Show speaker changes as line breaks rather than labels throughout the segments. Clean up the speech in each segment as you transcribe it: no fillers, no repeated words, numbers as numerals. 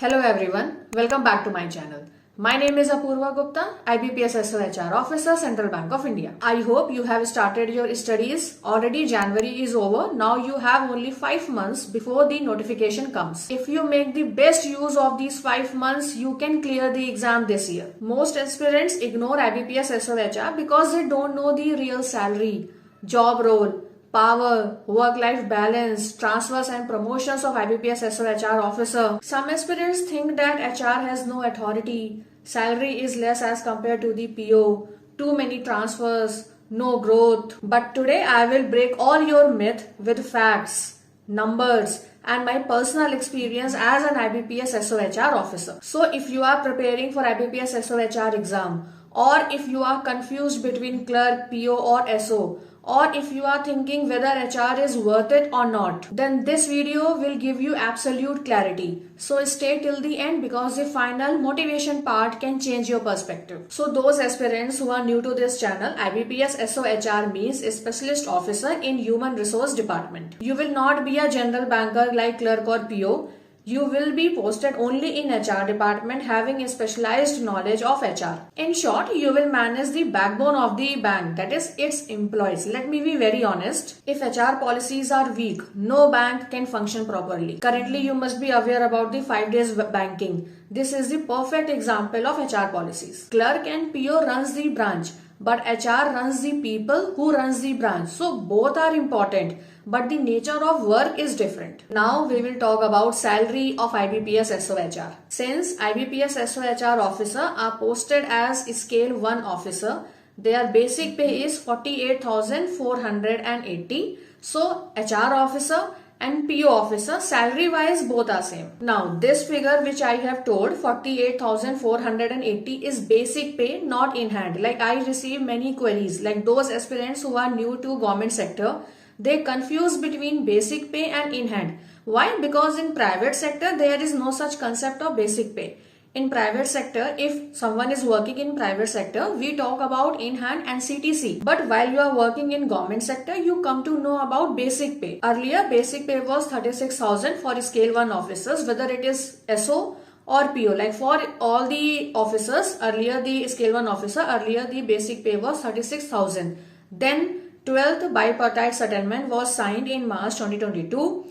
Hello everyone, welcome back to my channel. My name is Apurva Gupta, IBPS SO HR Officer, Central Bank of India. I hope you have started your studies. Already January is over. Now you have only 5 months before the notification comes. If you make the best use of these 5 months, you can clear the exam this year. Most aspirants ignore IBPS SO HR because they don't know the real salary, job role, power, work-life balance, transfers and promotions of IBPS SO HR Officer. Some aspirants think that HR has no authority, salary is less as compared to the PO, too many transfers, no growth. But today I will break all your myth with facts, numbers, and my personal experience as an IBPS SO HR Officer. So if you are preparing for IBPS SO HR exam, or if you are confused between clerk, PO or SO, or if you are thinking whether HR is worth it or not, then this video will give you absolute clarity. So stay till the end because the final motivation part can change your perspective. So those aspirants who are new to this channel, IBPS SO HR means a specialist officer in human resource department. You will not be a general banker like clerk or PO. You will be posted only in HR department having a specialized knowledge of HR. In short, you will manage the backbone of the bank, that is its employees. Let me be very honest. If HR policies are weak, no bank can function properly. Currently, you must be aware about the 5 days banking. This is the perfect example of HR policies. Clerk and PO runs the branch, but HR runs the people who runs the branch. So both are important, but the nature of work is different. Now we will talk about salary of IBPS SO HR. Since IBPS SO HR officer are posted as scale 1 officer, their basic pay is 48,480. So HR officer and PO officer salary wise both are same. Now this figure which I have told 48,480 is basic pay, not in hand. Like I receive many queries, like those aspirants who are new to government sector, they confuse between basic pay and in hand. Why? Because in private sector there is no such concept of basic pay. In private sector, if someone is working in private sector, we talk about in hand and CTC. But while you are working in government sector, you come to know about basic pay. Earlier, basic pay was 36,000 for scale 1 officers, whether it is SO or PO. Like for all the officers, earlier the scale 1 officer, earlier the basic pay was 36,000. Then 12th bipartite settlement was signed in March 2024,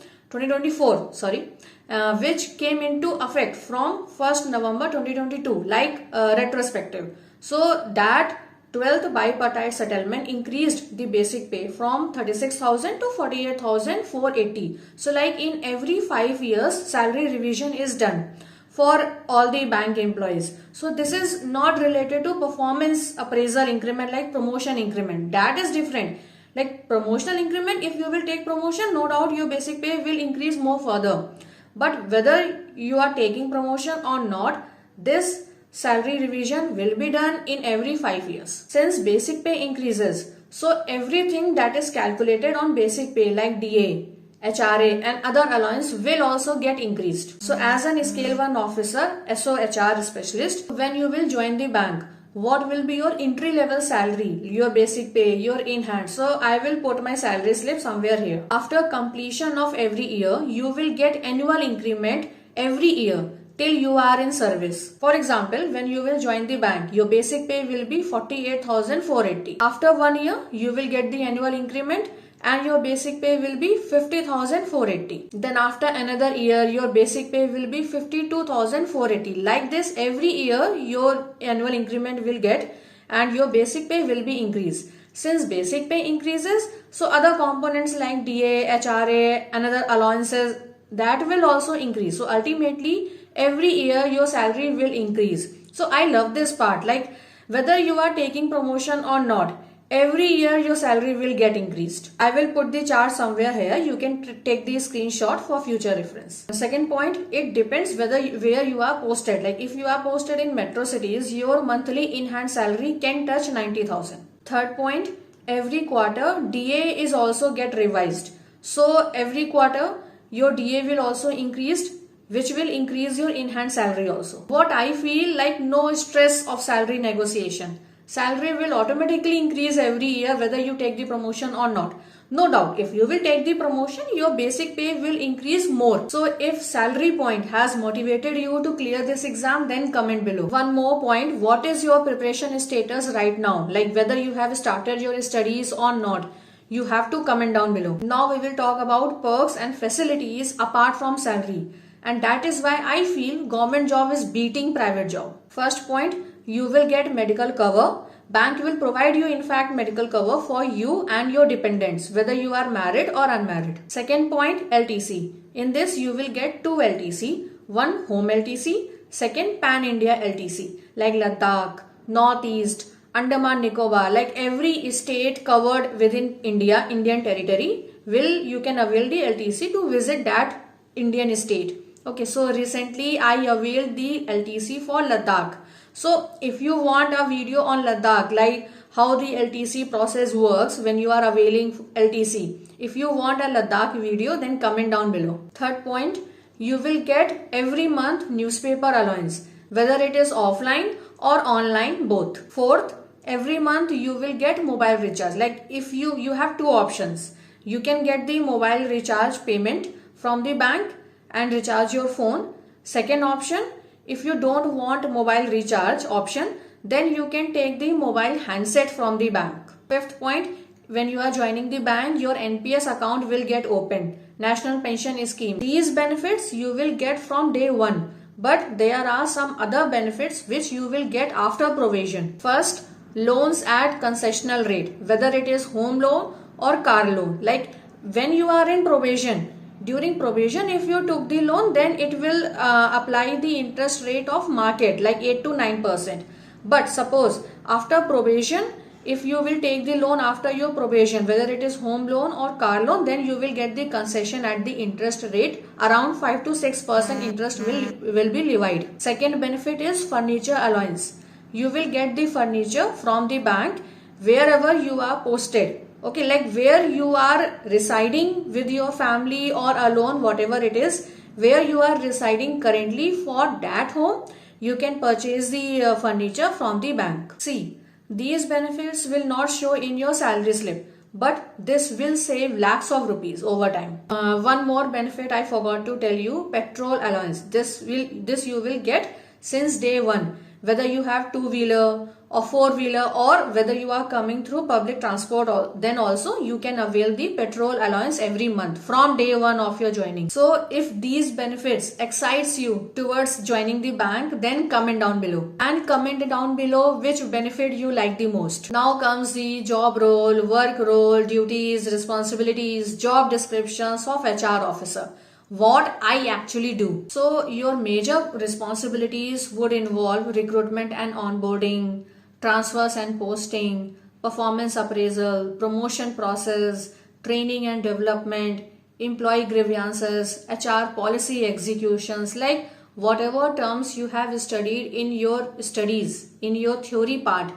which came into effect from 1st November 2022, like retrospective. So that 12th bipartite settlement increased the basic pay from 36,000 to 48,480. So like in every 5 years, salary revision is done for all the bank employees. So this is not related to performance appraisal increment like promotion increment. That is different. Like promotional increment, if you will take promotion, no doubt your basic pay will increase more further. But whether you are taking promotion or not, this salary revision will be done in every 5 years. Since basic pay increases, so everything that is calculated on basic pay like DA, HRA and other allowance will also get increased. So as an scale 1 officer, SO HR specialist, when you will join the bank, what will be your entry level salary, your basic pay, your in hand? So I will put my salary slip somewhere here. After completion of every year, you will get annual increment every year till you are in service. For example, when you will join the bank, your basic pay will be 48,480. After 1 year, you will get the annual increment and your basic pay will be 50,480. Then after another year, your basic pay will be 52,480. Like this, every year your annual increment will get and your basic pay will be increased. Since basic pay increases, so other components like DA, HRA and other allowances, that will also increase. So ultimately, every year your salary will increase. So I love this part, like whether you are taking promotion or not, every year your salary will get increased. I will put the chart somewhere here. You can take the screenshot for future reference. The second point, it depends where you are posted. Like if you are posted in metro cities, your monthly in-hand salary can touch 90,000. Third point, every quarter DA is also get revised. So every quarter your DA will also increase, which will increase your in-hand salary also. What I feel like, no stress of salary negotiation. Salary will automatically increase every year whether you take the promotion or not. No doubt, if you will take the promotion, your basic pay will increase more. So if salary point has motivated you to clear this exam, then comment below. One more point, what is your preparation status right now? Like whether you have started your studies or not. You have to comment down below. Now we will talk about perks and facilities apart from salary. And that is why I feel government job is beating private job. First point, you will get medical cover. Bank will provide you in fact medical cover for you and your dependents, whether you are married or unmarried. Second point, LTC. In this you will get 2 LTC, one home LTC, second Pan India LTC like Ladakh, Northeast, Andaman Nicobar, like every state covered within India, Indian territory, you can avail the LTC to visit that Indian state. Okay, so recently I availed the LTC for Ladakh. So if you want a video on Ladakh, like how the LTC process works when you are availing LTC, if you want a Ladakh video, then comment down below. Third point, you will get every month newspaper allowance, whether it is offline or online, both. Fourth, every month you will get mobile recharge. Like if you have two options, you can get the mobile recharge payment from the bank and recharge your phone. Second option, if you don't want mobile recharge option, then you can take the mobile handset from the bank. Fifth point, when you are joining the bank, your NPS account will get opened, National Pension Scheme. These benefits you will get from day one, but there are some other benefits which you will get after provision. First, loans at concessional rate, whether it is home loan or car loan. Like when you are in probation, during probation, if you took the loan, then it will apply the interest rate of market like 8 to 9%. But suppose after probation, if you will take the loan after your probation, whether it is home loan or car loan, then you will get the concession at the interest rate around 5 to 6% interest will be levied. Second benefit is furniture allowance. You will get the furniture from the bank wherever you are posted. Okay, like where you are residing with your family or alone, whatever it is, where you are residing currently, for that home, you can purchase the furniture from the bank. See, these benefits will not show in your salary slip, but this will save lakhs of rupees over time. One more benefit I forgot to tell you, petrol allowance. This you will get since day one, whether you have two-wheeler or four-wheeler, or whether you are coming through public transport, then also you can avail the petrol allowance every month from day one of your joining. So if these benefits excites you towards joining the bank, then comment down below, and comment down below which benefit you like the most. Now comes the job role, work role, duties, responsibilities, job descriptions of HR officer. What I actually do. So your major responsibilities would involve recruitment and onboarding, transfers and posting, performance appraisal, promotion process, training and development, employee grievances, HR policy executions, like whatever terms you have studied in your studies, in your theory part,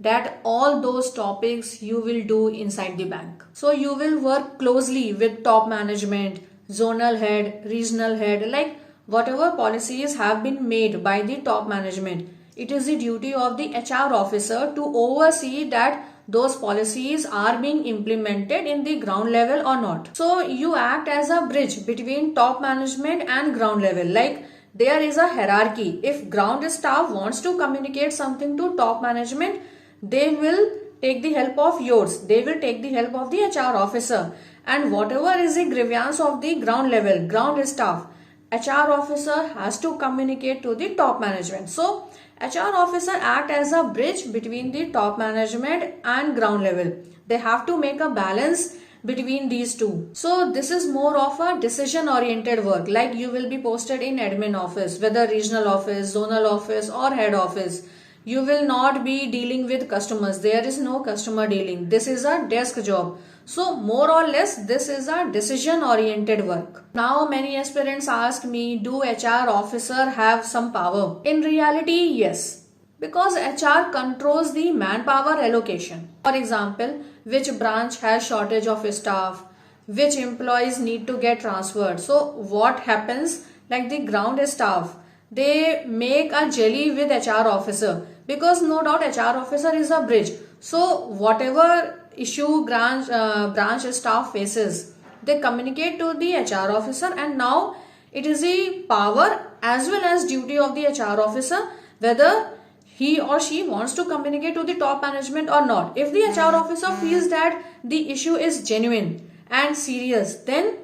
that all those topics you will do inside the bank. So you will work closely with top management, zonal head, regional head, like whatever policies have been made by the top management. It is the duty of the HR officer to oversee that those policies are being implemented in the ground level or not. So you act as a bridge between top management and ground level. Like there is a hierarchy. If ground staff wants to communicate something to top management, they will take the help of yours. They will take the help of the HR officer. And whatever is the grievance of the ground level, ground staff, HR officer has to communicate to the top management. So HR officer act as a bridge between the top management and ground level. They have to make a balance between these two. So this is more of a decision oriented work. Like you will be posted in admin office, whether regional office, zonal office or head office. You will not be dealing with customers. There is no customer dealing. This is a desk job. So more or less this is a decision oriented work. Now many aspirants ask me, do HR officer have some power? In reality, yes. Because HR controls the manpower allocation. For example, which branch has shortage of staff, which employees need to get transferred. So what happens, like the ground staff, they make a jelly with HR officer, because no doubt HR officer is a bridge. So whatever issue branch staff faces, they communicate to the HR officer, and now it is the power as well as duty of the HR officer whether he or she wants to communicate to the top management or not. If the HR officer feels that the issue is genuine and serious, then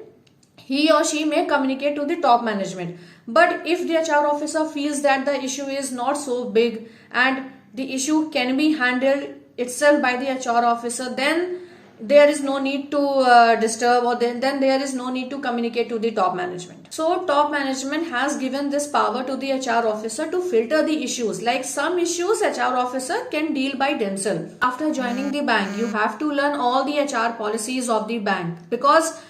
he or she may communicate to the top management. But if the HR officer feels that the issue is not so big and the issue can be handled itself by the HR officer, then there is no need to disturb, or then there is no need to communicate to the top management. So top management has given this power to the HR officer to filter the issues. Like some issues HR officer can deal by themselves. After joining the bank, you have to learn all the HR policies of the bank, because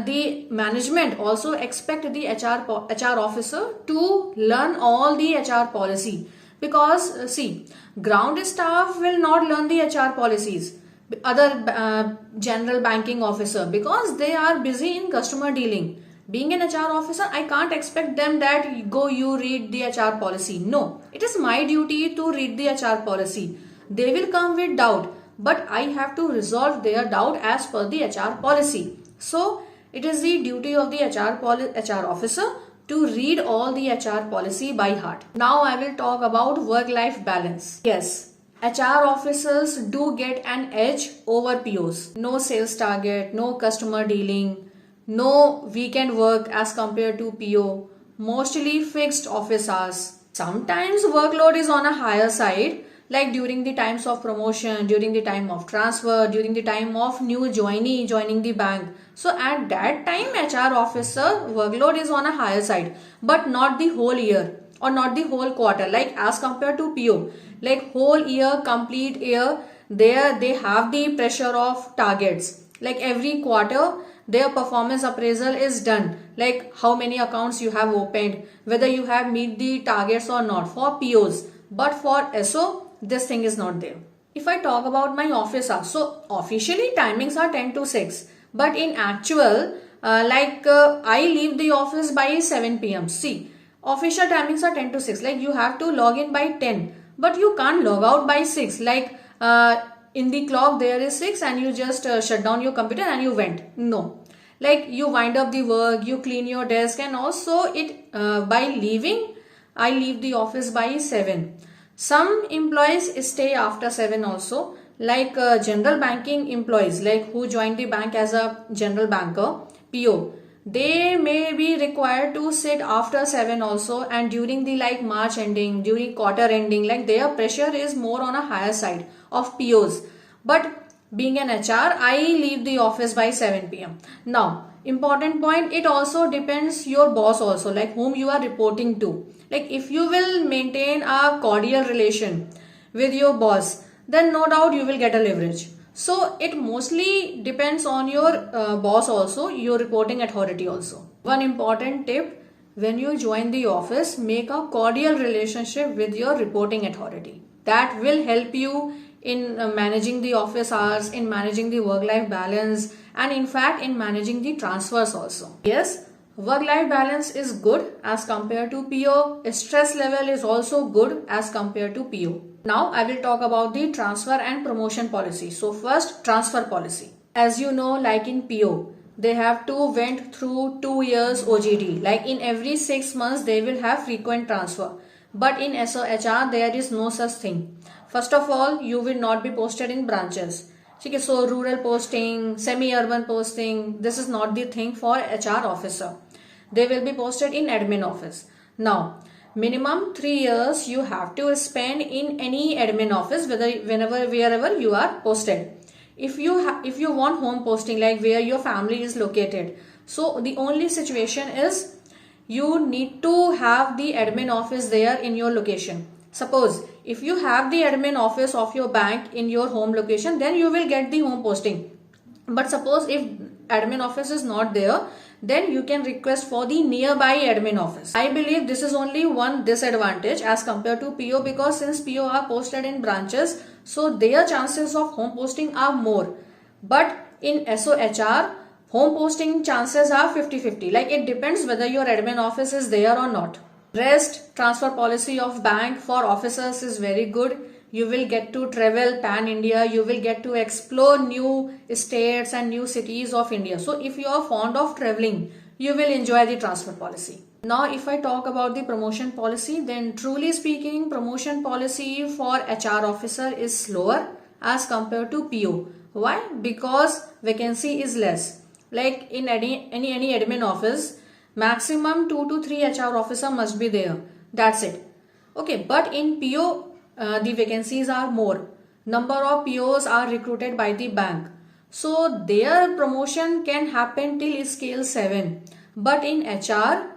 the management also expect the HR officer to learn all the HR policy, because see, ground staff will not learn the HR policies, other general banking officer, because they are busy in customer dealing. Being an HR officer, I can't expect them that go you read the HR policy. No, it is my duty to read the HR policy. They will come with doubt, but I have to resolve their doubt as per the HR policy. So it is the duty of the HR officer to read all the HR policy by heart. Now I will talk about work-life balance. Yes, HR officers do get an edge over POs. No sales target, no customer dealing, no weekend work as compared to PO, mostly fixed office hours. Sometimes workload is on a higher side, like during the times of promotion, during the time of transfer, during the time of new joinee joining the bank. So at that time, HR officer workload is on a higher side, but not the whole year or not the whole quarter, like as compared to PO. Like whole year, complete year, there they have the pressure of targets. Like every quarter, their performance appraisal is done, like how many accounts you have opened, whether you have meet the targets or not for POs. But for SO, this thing is not there. If I talk about my office hours, so officially timings are 10 to 6, but in actual, I leave the office by 7 p.m. See, official timings are 10 to 6, like you have to log in by 10, but you can't log out by 6, like in the clock there is 6 and you just shut down your computer and you went. No, like you wind up the work, you clean your desk, and also by leaving, I leave the office by 7. Some employees stay after 7 also, like general banking employees, like who joined the bank as a general banker, PO. They may be required to sit after 7 also, and during the like March ending, during quarter ending, like their pressure is more on a higher side of POs. But being an HR, I leave the office by 7 p.m. Now, important point, it also depends your boss also, like whom you are reporting to. Like if you will maintain a cordial relation with your boss, then no doubt you will get a leverage. So it mostly depends on your boss also, your reporting authority also. One important tip, when you join the office, make a cordial relationship with your reporting authority. That will help you in managing the office hours, in managing the work-life balance, and in fact in managing the transfers also. Yes, work-life balance is good as compared to PO. Stress level is also good as compared to PO. Now I will talk about the transfer and promotion policy. So first, transfer policy. As you know, like in PO, they have to went through 2 years OGD. Like in every 6 months, they will have frequent transfer. But in SO HR, there is no such thing. First of all, you will not be posted in branches. Okay, so rural posting, semi-urban posting, this is not the thing for HR officer. They will be posted in admin office. Now, minimum 3 years you have to spend in any admin office, wherever you are posted. If you want home posting, like where your family is located, so the only situation is you need to have the admin office there in your location. Suppose if you have the admin office of your bank in your home location, then you will get the home posting. But suppose if admin office is not there, then you can request for the nearby admin office. I believe this is only one disadvantage as compared to PO, because since PO are posted in branches, so their chances of home posting are more. But in SO HR, home posting chances are 50-50. Like it depends whether your admin office is there or not. Rest, transfer policy of bank for officers is very good. you will get to travel pan India, you will get to explore new states and new cities of India. So if you are fond of traveling, you will enjoy the transfer policy. Now if I talk about the promotion policy, then truly speaking, promotion policy for HR officer is slower as compared to PO. Why? Because vacancy is less. Like in any admin office, maximum 2 to 3 HR officer must be there. That's it. Okay, but in PO, the vacancies are more. Number of POs are recruited by the bank. So their promotion can happen till scale 7. But in HR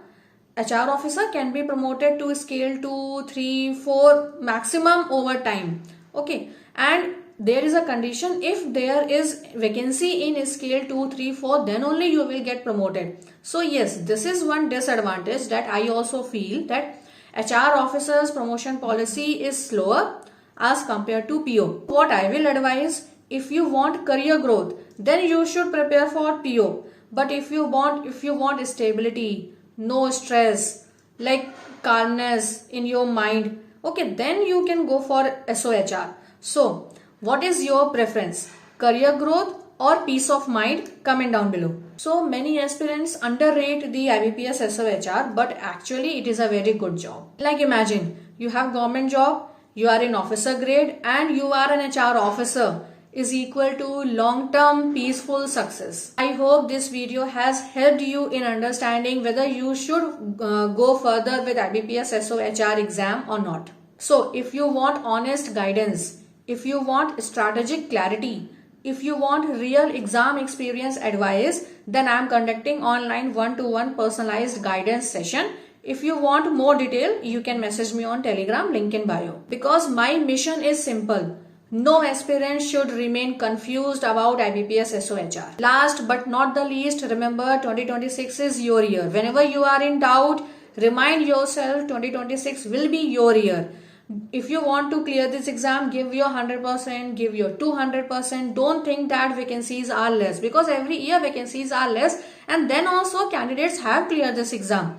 officer can be promoted to scale 2, 3, 4 maximum over time. Okay, and there is a condition, if there is vacancy in scale 2, 3, 4, then only you will get promoted. So yes, this is one disadvantage that I also feel, that HR officers promotion policy is slower as compared to PO. What I will advise, if you want career growth, then you should prepare for PO. But if you want stability, no stress, like calmness in your mind, okay, then you can go for SOHR. So what is your preference? Career growth or peace of mind? Comment down below. So many aspirants underrate the IBPS SOHR, but actually it is a very good job. Like imagine you have government job, you are in officer grade and you are an HR officer, is equal to long-term peaceful success. I hope this video has helped you in understanding whether you should go further with IBPS SOHR exam or not. So if you want honest guidance, if you want strategic clarity, if you want real exam experience advice, then I am conducting online one-to-one personalized guidance session. If you want more detail, you can message me on Telegram, link in bio. Because my mission is simple. No aspirant should remain confused about IBPS SOHR. Last but not the least, remember 2026 is your year. Whenever you are in doubt, remind yourself 2026 will be your year. If you want to clear this exam, give your 100%, give your 200%. Don't think that vacancies are less, because every year vacancies are less, and then also candidates have cleared this exam.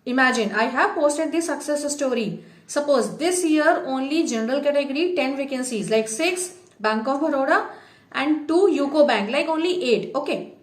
Imagine, I have posted the success story. Suppose this year only general category 10 vacancies, like 6 Bank of Baroda and 2 UCO Bank, like only 8. Okay,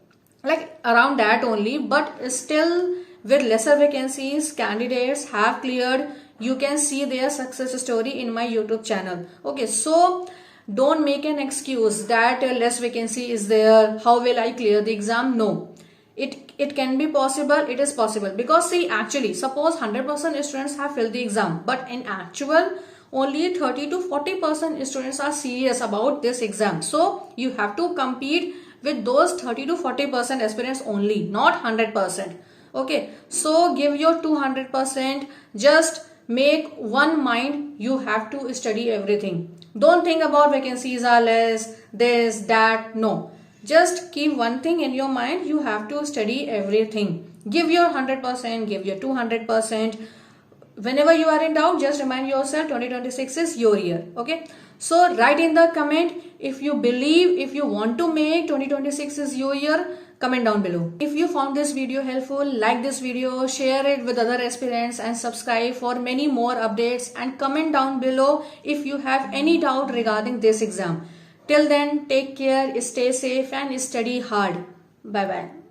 like around that only, but still with lesser vacancies, candidates have cleared. You can see their success story in my YouTube channel. Okay, so don't make an excuse that less vacancy is there, how will I clear the exam? No. It can be possible, it is possible, because see, actually suppose 100% students have filled the exam, but in actual only 30 to 40% students are serious about this exam. So you have to compete with those 30 to 40% aspirants only, not 100%. Okay, so give your 200%, just make one mind, you have to study everything. Don't think about vacancies are less, this, that, no. Just keep one thing in your mind, you have to study everything. Give your 100%, give your 200%. Whenever you are in doubt, just remind yourself 2026 is your year. Okay. So write in the comment if you believe, if you want to make 2026 is your year, comment down below. If you found this video helpful, like this video, share it with other aspirants and subscribe for many more updates, and comment down below if you have any doubt regarding this exam. Till then, take care, stay safe and study hard. Bye bye.